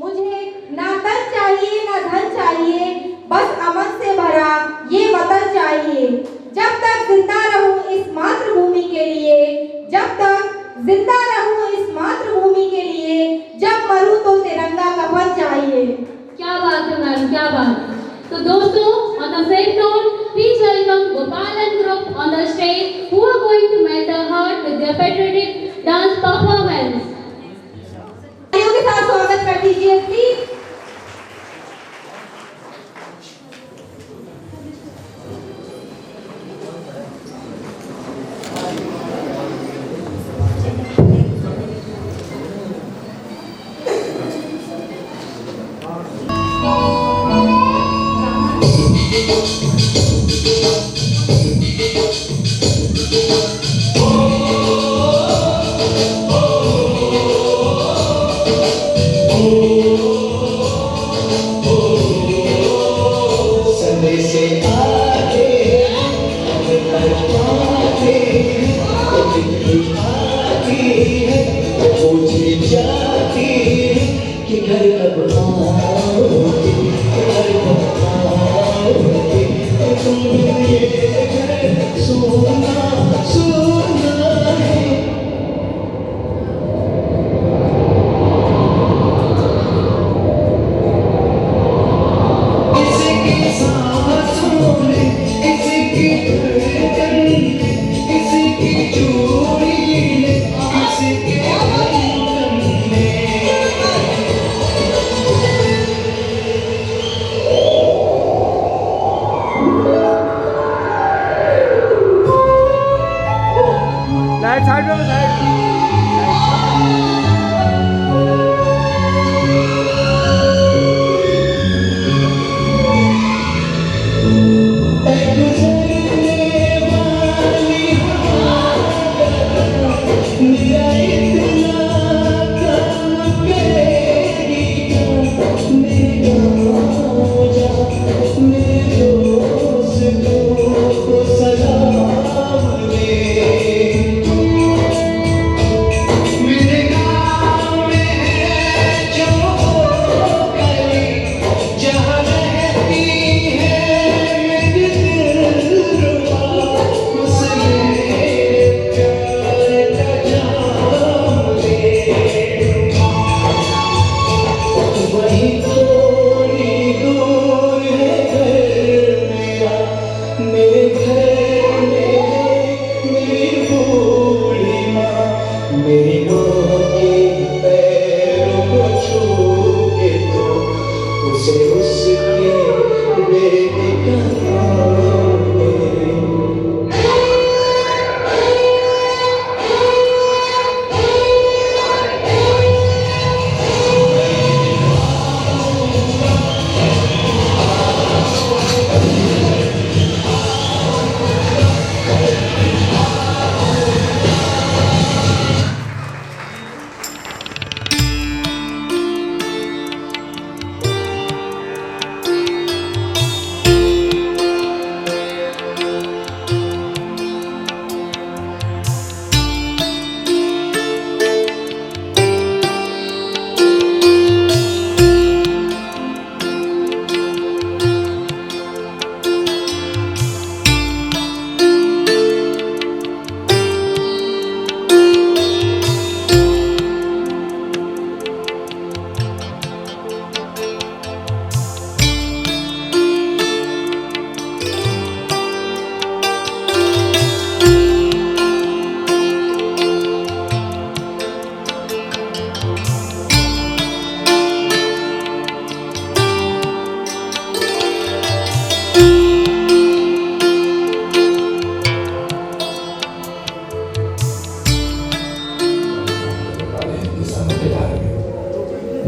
मुझे ना तन चाहिए ना धन चाहिए, बस अमन से भरा ये वतन चाहिए। जब तक जिंदा रहूं इस मातृभूमि के लिए, जब तक जिंदा रहूं इस मातृभूमि के लिए, जब मरूं तो तिरंगा कफन चाहिए। क्या बात है मैम, क्या बात है। तो दोस्तों, on the same note, please welcome Gopal and group on the stage who are going to melt the heart with their patriotic dance performance. तालियों के साथ स्वागत कर दीजिए प्लीज।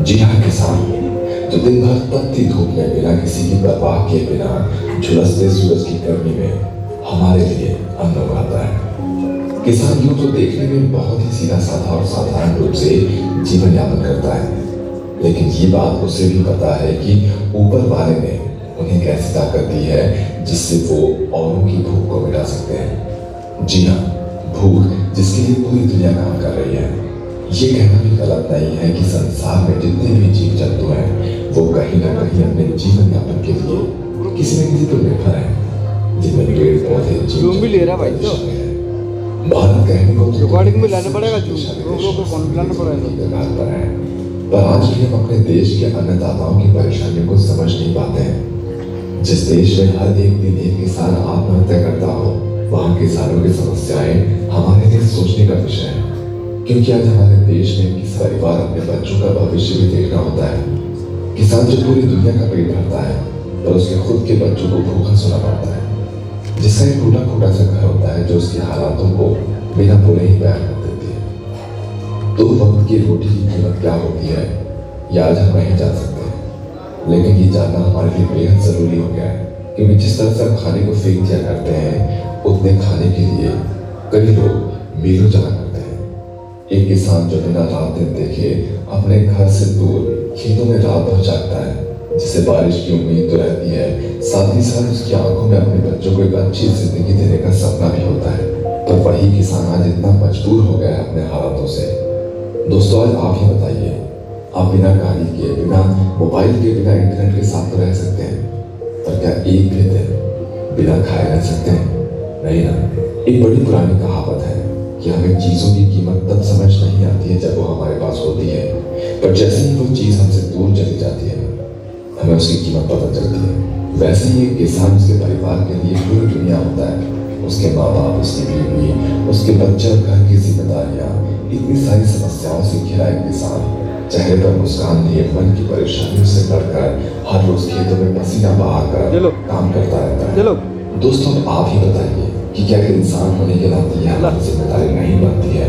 जी हाँ, किसान जो दिन भर तपती धूप में बिना किसी की परवाह के बिना झुलसते सूरज की गर्मी में हमारे लिए अन्न उगाता है। किसान यूं तो देखने में बहुत ही सीधा साधा और साधारण रूप से जीवन यापन करता है, लेकिन ये बात उसे भी पता है कि ऊपर वाले ने उन्हें कैसी ताकत दी है जिससे वो औरों की भूख को मिटा सकते हैं। जी हाँ, भूख जिसके लिए पूरी दुनिया काम कर रही है। ये कहना भी गलत नहीं है कि संसार में जितने भी जीव जंतु थे जूम भी ले रहा भाई तो। भारत कहने को रिकॉर्डिंग में लाना पड़ेगा जूम, रोक को कौन लाना पड़ेगा। घर पर है, पर आज भी हम अपने देश के अन्नदाताओं की परेशानियों को समझ नहीं पाते हैं। जिस देश में हर एक दिन एक किसान आत्महत्या करता हो, वहाँ किसानों की समस्याएं हमारे लिए सोचने का विषय है। क्योंकि आज हमारे देश में किस परिवार अपने बच्चों का भविष्य भी देखना होता है। किसान जो पूरी दुनिया का पेट भरता है, पर उसके खुद के बच्चों को भूखा सोना पड़ता है, जिसका एक टूटा फूटा सा घर होता है जो उसके हालातों को बिना बोले ही बयान कर देती है। तो वक्त की रोटी की कीमत क्या होती है, यह आज हम नहीं जान सकते, लेकिन ये जानना हमारे लिए बेहद जरूरी हो गया है। क्योंकि जिस तरह से हम खाने को फेंक दिया करते हैं, उतने खाने के लिए कई लोग मीलों चला करते हैं। एक किसान जो बिना रात दिन देखे अपने घर से दूर खेतों में रात भर जागता है, जिसे बारिश की उम्मीद तो रहती है, साथ ही साथ उसकी आंखों में अपने बच्चों को एक अच्छी जिंदगी देने का सपना भी होता है। पर वही किसान आज इतना मजबूर हो गया है अपने हालातों से। दोस्तों, आज आप ही बताइए, आप बिना गाड़ी के, बिना मोबाइल के, बिना इंटरनेट के साथ तो रह सकते हैं, पर क्या एक भी दिन बिना खाए रह सकते हैं? नहीं ना। एक बड़ी पुरानी कहावत है कि हमें चीजों की कीमत तब समझ नहीं आती है जब वो हमारे पास होती है, पर जैसे ही वो चीज हमसे दूर चली जाती है, हमें उसकी कीमत पता चलती है। वैसे ही एक किसान उसके परिवार के लिए पूरी दुनिया होता है। उसके माँ बाप, उसकी बीवी, उसके बच्चे और घर की जिम्मेदारियां, इतनी सारी समस्याओं से घिरा एक किसान चेहरे पर मुस्कान लिए मन की परेशानियों से लड़कर हर रोज खेतों में पसीना बहाकर काम करता रहता है। दोस्तों, आप ही बताइए कि क्या एक इंसान होने के नाते यह हमारी जिम्मेदारी नहीं बनती है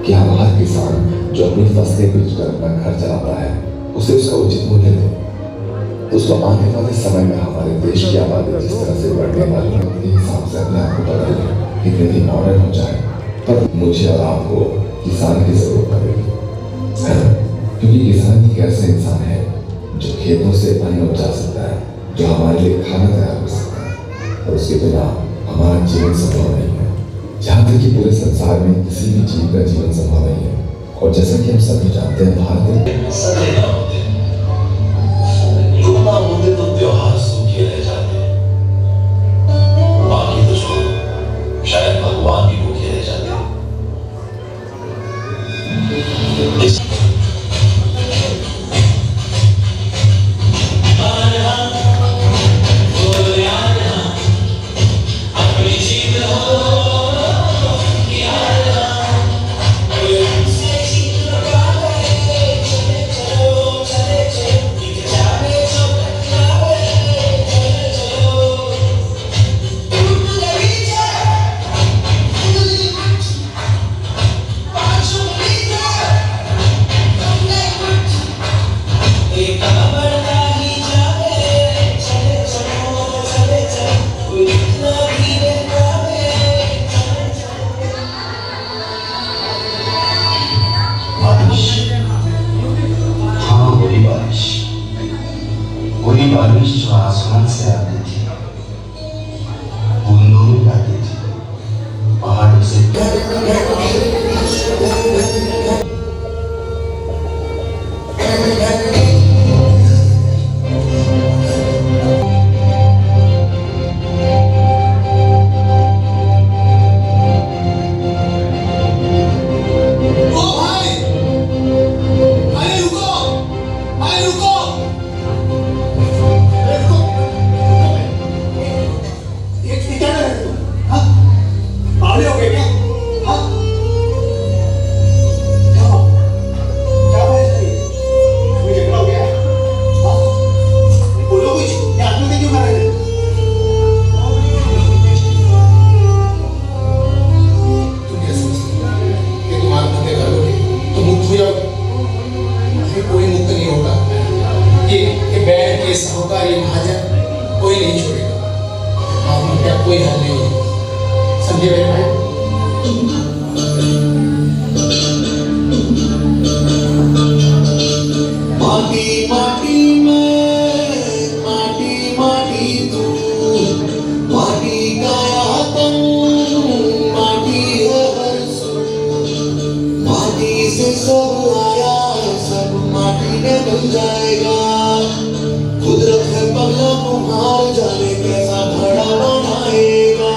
कि हम हर किसान जो अपनी फसलें बेचकर अपना घर चलाता है, उसे उसका उचित मूल्य दें। दोस्तों, आने वाले समय में हमारे देश की आबादी जिस तरह से बढ़ने वाली है, उसके हिसाब से अपने आप को बदलें, कितने भी मॉडर्न हो जाए, पर मुझे और आपको किसान की जरूरत पड़ेगी, है ना? क्योंकि किसान एक ऐसा इंसान है जो खेतों से अन्न उपजा सकता है, जो हमारे लिए खाना तैयार कर सकता है, और उसके बिना हमारा जीवन संभव नहीं है। यहाँ तक कि पूरे संसार में किसी भी जीव का जीवन संभव नहीं है। और जैसा कि हम सभी जानते हैं, भारत में सजे ना होते, ना होते तो त्योहार सूखे रह जाते, बाकी तो छोड़ो, शायद भगवान भी भूखे रह जाते। वही बारिश जो आसमान से आती थी, बूंदों में आती थी, पहाड़ों से। कोई नहीं छोड़ेगा, आत्महत्या कोई हल नहीं होगी। समझे मेरे भाई? माटी माटी में माटी माटी तू, माटी का आतंक, माटी है हर सुर, माटी से सब आया, सब माटी में बन जाएगा। कुदरत है पगला कुम्हार, जाने कैसा घड़ा बनाएगा।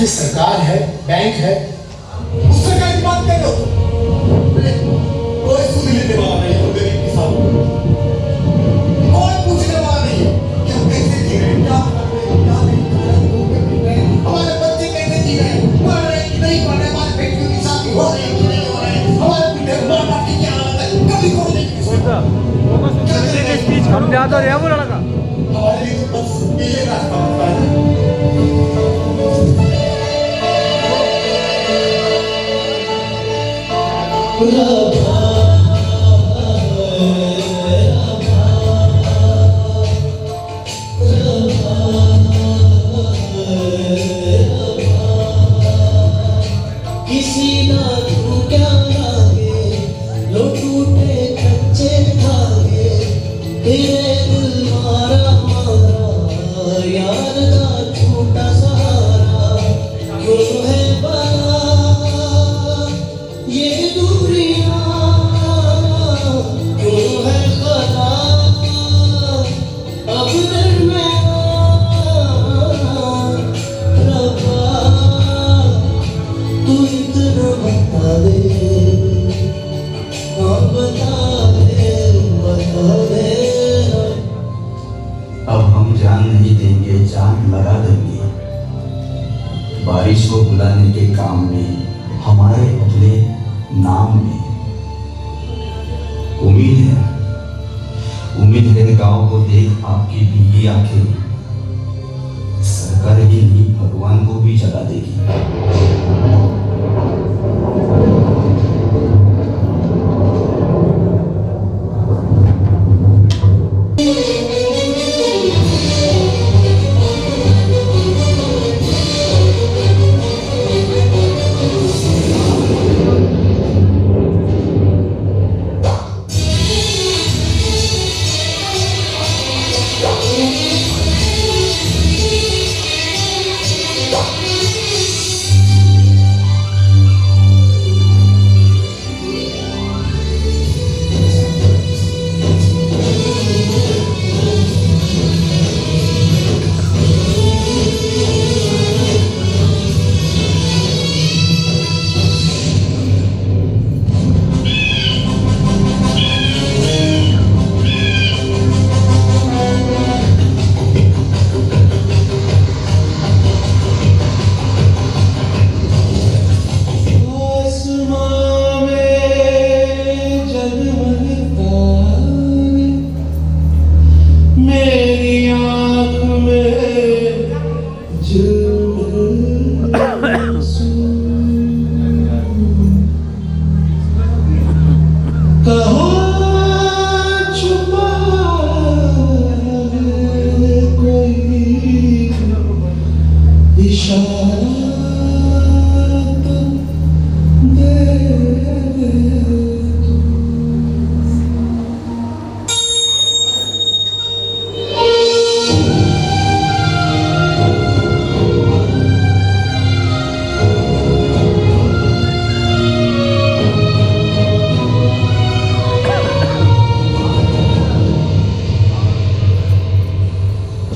अरे सरकार है, बैंक है, उससे कैसी बात कर रहे हो? कोई सुन लेने वाला नहीं है गरीब किसान, कोई पूछने वाला नहीं है कि हम कैसे जी रहे हैं, क्या कर रहे हैं, क्या नहीं कर रहे हैं, हमारे बच्चे कैसे जी रहे हैं, पढ़ रहे हैं कि नहीं पढ़ रहे, हमारे बेटियों की शादी हो रही है कि नहीं हो रही है, हमारे पिता माँ बाप की क्या हालत है, कभी कोई नहीं स्पीच हम ज्यादा रहा वो लड़का हमारे लिए तो बस ये रास्ता होता है। किसी ना तू क्या लागे लो टूटे कच्चे धागे तेरे दिल मारा मारा यार का छोटा सहारा क्यों है बड़ा ये दूरियां क्यों है खता अब दरमियां रब्बा तू इतना बता दे बता दे अब हम जान नहीं देंगे, जान लगा देंगे बारिश को बुलाने के काम में, हमारे अपने नाम में। उम्मीद है गांव को देख आपकी भीगी आंखें सरकार की नींव भगवान को भी जगा देगी।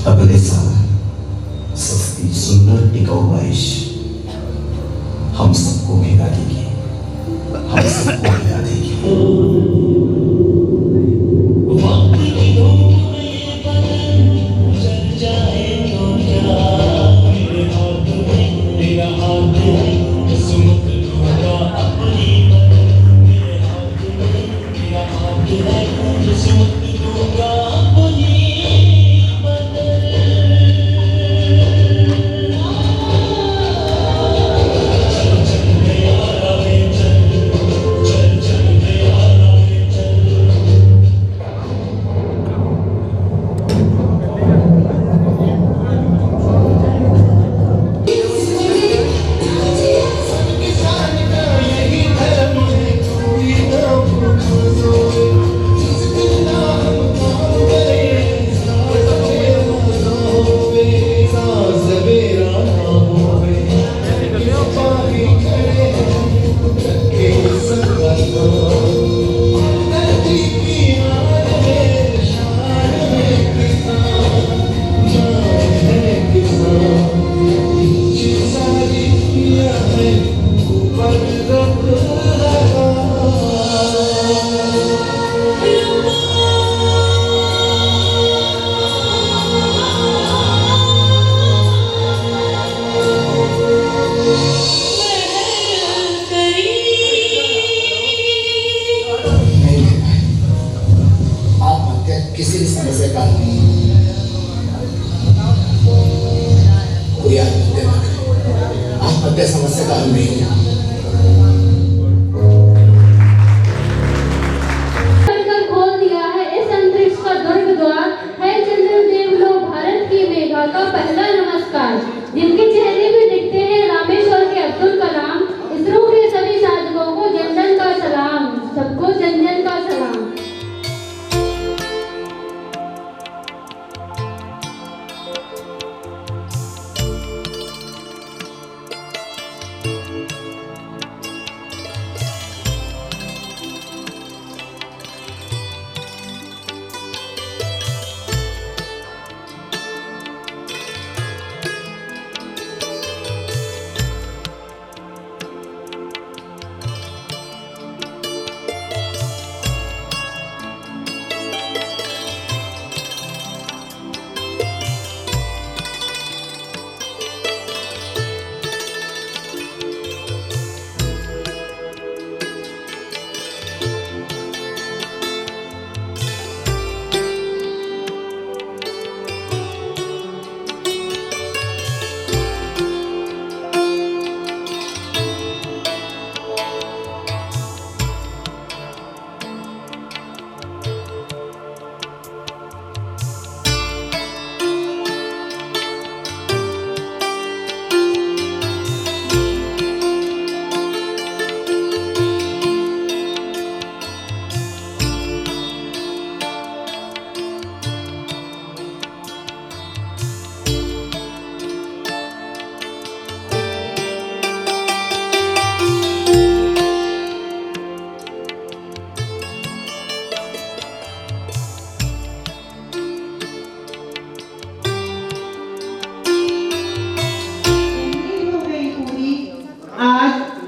अगले साल सस्ती सुंदर टिकाऊ बारिश हम सबको भिगा देगी, हम सबको भिगा देगी। Hey किसी भी समस्या का हल नहीं कोई आत्महत्या ना करे। आत्महत्या समस्या का हल नहीं है। खोल दिया है इस अंतरिक्ष का दुर्ग द्वार है चंद्रदेव लो भारत की मेघा का पहला नमस्कार। जिनके चेहरे पे दिखते हैं रामेश्वर के अब्दुल कलाम, इसरो के सभी साधकों को जन जन का सलाम, सबको जन जन का सलाम।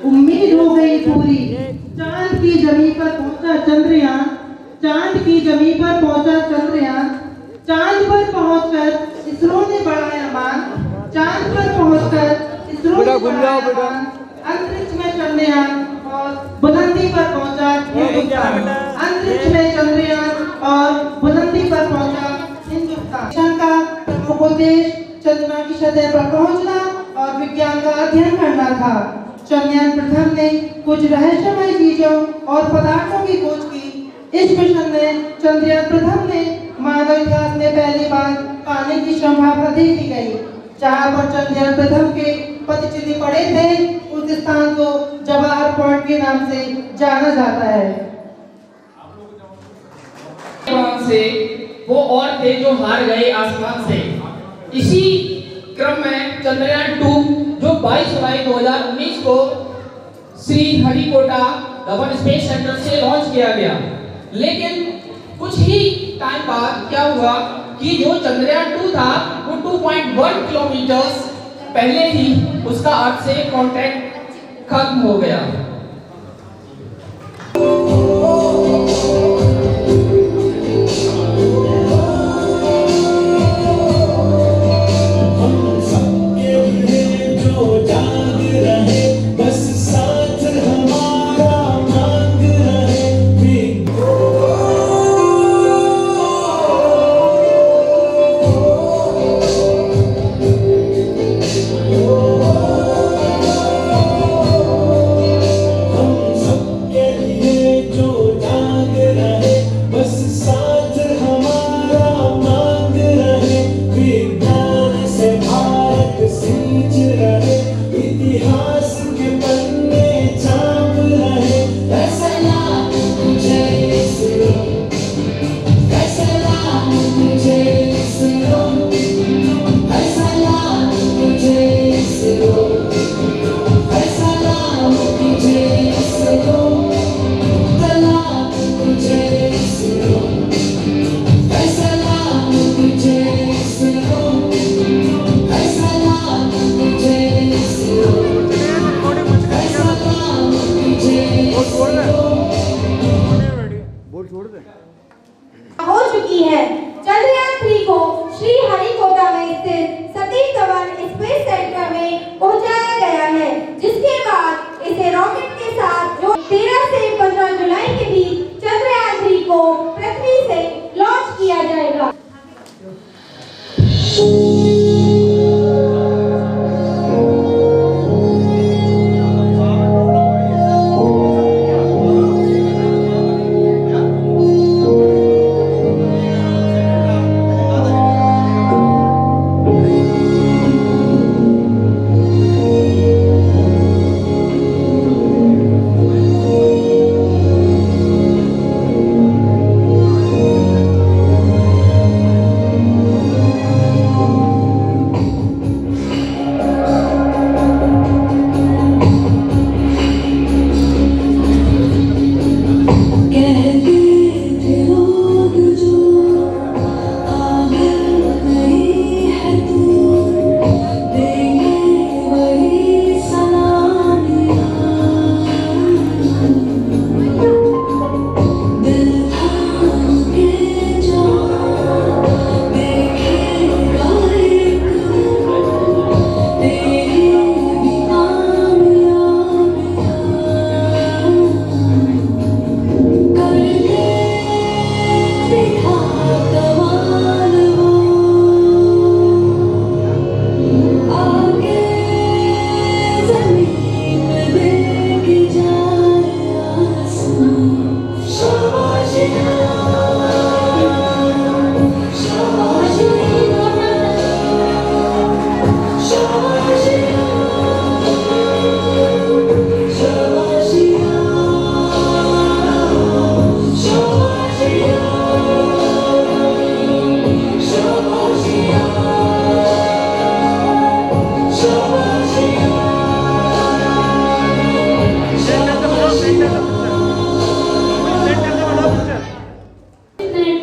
उम्मीद हो गई पूरी। चांद की जमीन पर पहुंचा चंद्रयान, चांद की जमीन पर पहुंचा चंद्रयान। चांद पर पहुंचकर इसरो ने बढ़ाया मान, चांद पर पहुंचकर इसरो ने बढ़ाया मान। अंतरिक्ष में चंद्रयान और बुलंदी पर पहुंचा हिंदुस्तान। अंतरिक्ष में चंद्रयान और बुलंदी पर पहुंचा हिंदुस्तान। मिशन का प्रमुख उद्देश्य चंद्रमा की सतह पर पहुंचना और विज्ञान का अध्ययन करना था। चंद्रयान प्रथम ने कुछ रहस्यमय चीजों और पदार्थों की खोज की। इस मिशन में चंद्रयान प्रथम ने मानव इतिहास में पहली बार पानी की संभावना देखी गई। जहां पर चंद्रयान प्रथम के पदचिन्ह पड़े थे, उस स्थान को जवाहर पॉइंट के नाम से जाना जाता है। से वो और थे जो हार गए आसमान से। इसी क्रम में चंद्रयान 2 जो 22 जुलाई 2019 को श्री हरिकोटा धवन स्पेस सेंटर से लॉन्च किया गया। लेकिन कुछ ही टाइम बाद क्या हुआ कि जो चंद्रयान 2 था वो 2.1 किलोमीटर पहले ही उसका अर्थ से कांटेक्ट खत्म हो गया। हो चुकी है। चंद्रयान 3 को श्री हरिकोटा में स्थित सतीश धवन स्पेस सेंटर में पहुंचाया गया है, जिसके बाद इसे रॉकेट के साथ जो 13 से 15 जुलाई के बीच चंद्रयान 3 को पृथ्वी से लॉन्च किया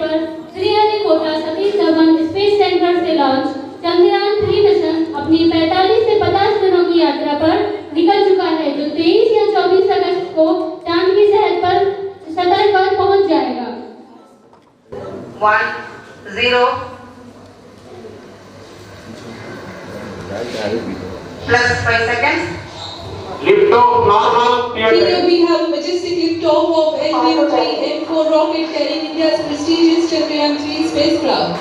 पर श्रीहरिकोटा सतीश धवन स्पेस सेंटर से लॉन्च चंद्रयान 3 मिशन अपनी 45 से 50 दिनों की यात्रा पर निकल चुका है, जो 23 या 24 अगस्त को चांद की सतह पर पहुंच जाएगा। 1 0 plus 5 seconds. Lift off normal. Here we have a majestic lift off of LVM-3 M4 rocket carrying India's prestigious Chandrayaan 3 spacecraft.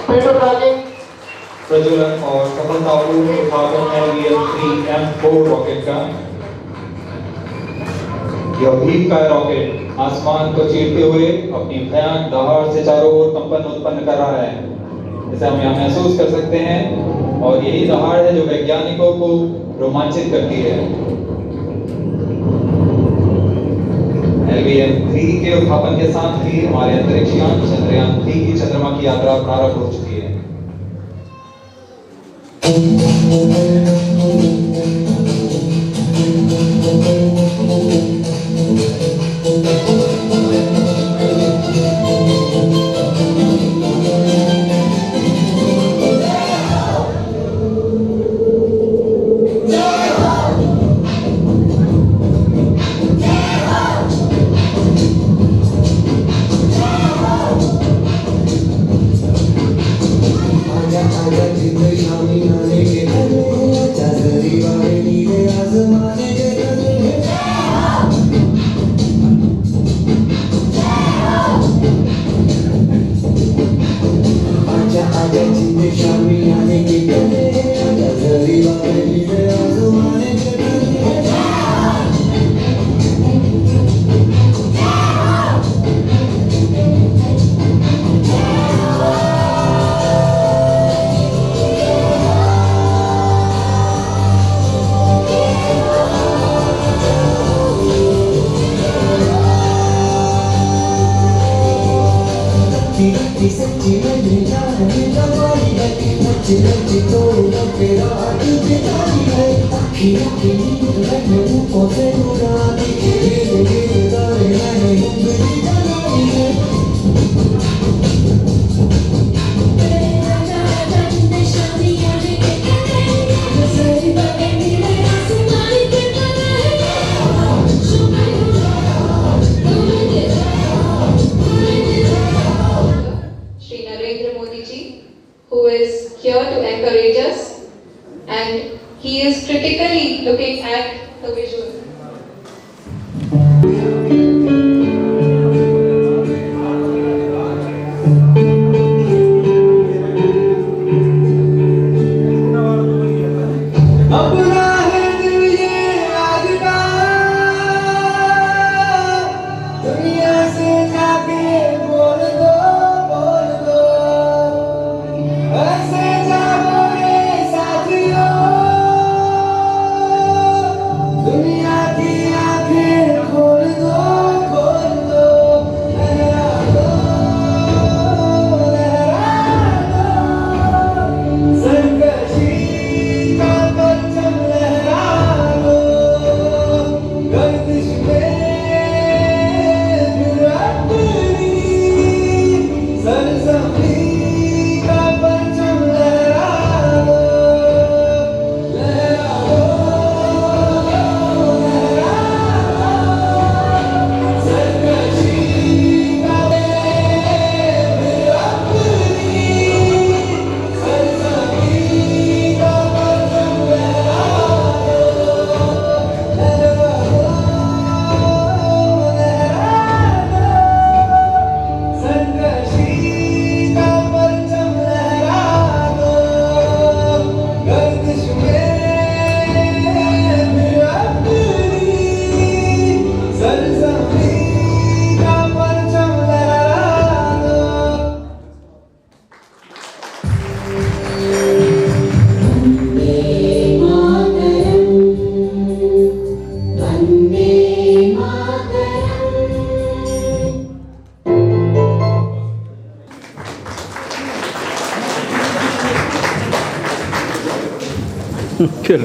प्रज्वलन और सफलतापूर्ण उठापन LVM-3 M4 रॉकेट का यह भीम का रॉकेट आसमान को चीरते हुए अपनी भयानक दहाड़ से चारों ओर कंपन उत्पन्न कर रहा है। इसे हम यहाँ महसूस कर सकते हैं और यही दहाड़ है जो वैज्ञानिकों को रोमांचित करती है। LVM-3 के उत्थापन के साथ ही हमारे अंतरिक्ष यान चंद्रयान 3 की चंद्रमा की यात्रा प्रारंभ हो चुकी है। Who is here to encourage us, and he is critically looking at the visual. Qué